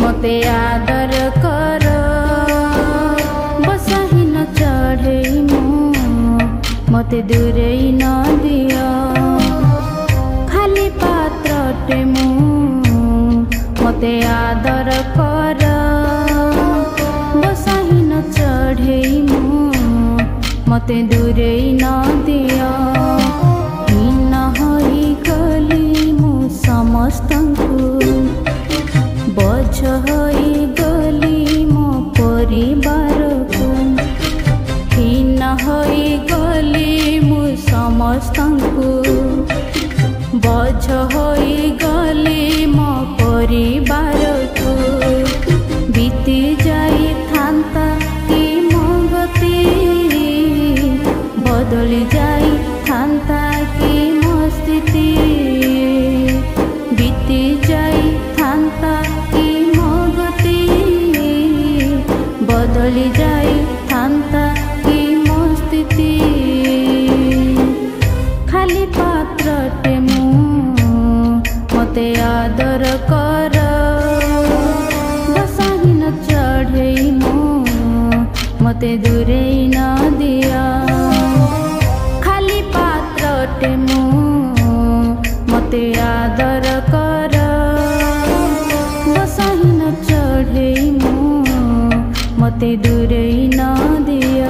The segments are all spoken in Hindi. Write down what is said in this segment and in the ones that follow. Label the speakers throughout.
Speaker 1: मते आदर कर बसाही न चढ़े मते दूरे न दिया खाली पात्रटे मु मते आदर कर बसाही न चढ़े मते दूरे न दिया हीन होई गली मु समस्तंकु बोझ होई गली मो परिवार को हीन होई गली मु समस्तंकु बोझ होई गली मो परिवार को बीती जाई थांता कि मो गति बदली जाई थांता कि मो स्थिति बीती जाई थांता बदली जाई थांता कि मो स्थिति खाली पात्रटे मु मते आदर कर बसाही न चढ़े मते दूरे न दिया खाली पात्रटे मु मते आदर कर बसाही न चढ़े मते दूरे न दिया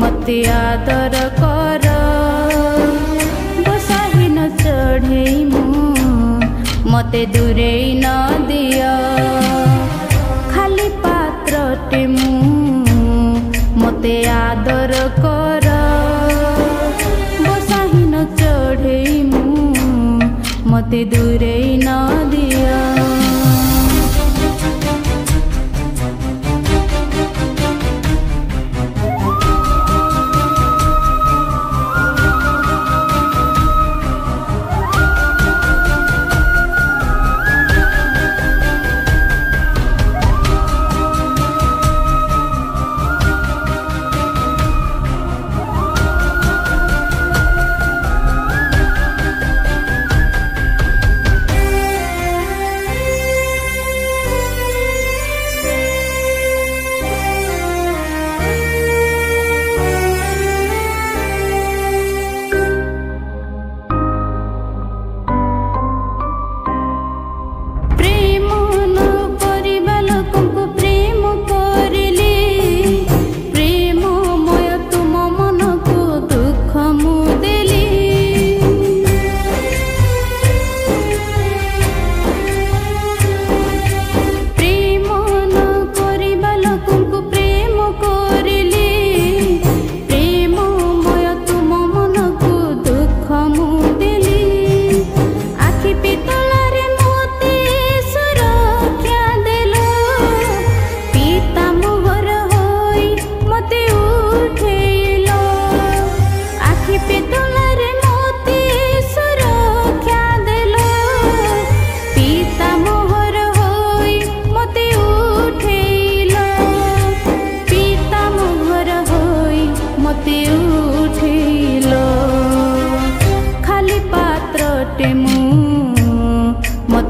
Speaker 1: मते आदर कर बसाही न चढ़े मते दूरे न दिया खाली पात्रटे मु मते आदर कर बसाही न चढ़े मते दूरे न दिया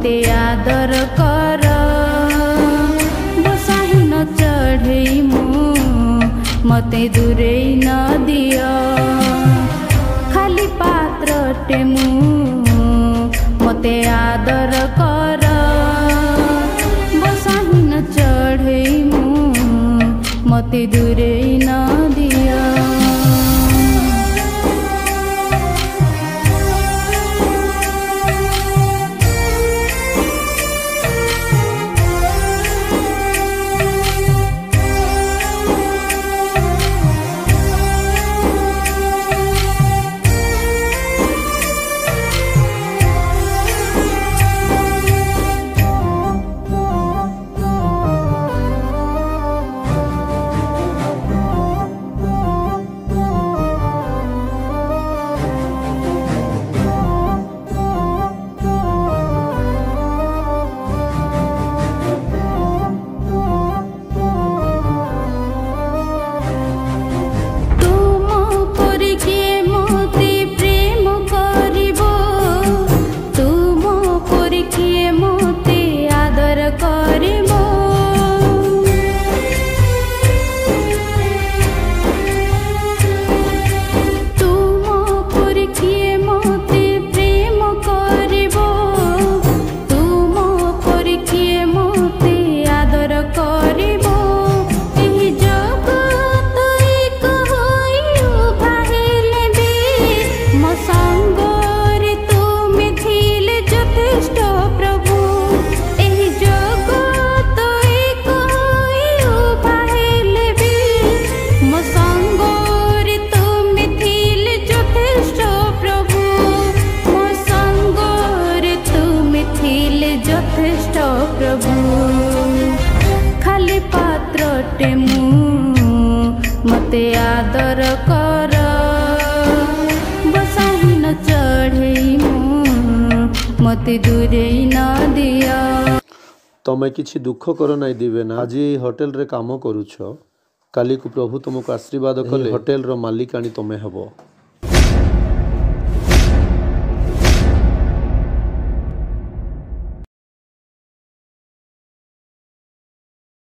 Speaker 1: मते आदर कर बसाही न चढ़ई मु मते दूरे न दियो खाली पात्रटे मु मते आदर कर बसाही न चढ़ई मु मते दूरे न दियो। प्रभु खाली पात्रटे मु मते आदर कर बसाही न चढ़ई मु मते दूरे न दिया।
Speaker 2: तमे किछि दुख कर नाई दिबे ना। आज होटेल रे काम करूछ काली को प्रभु तुमको आशीर्वाद कले होटेल रो मालिकाणी तमे हबो।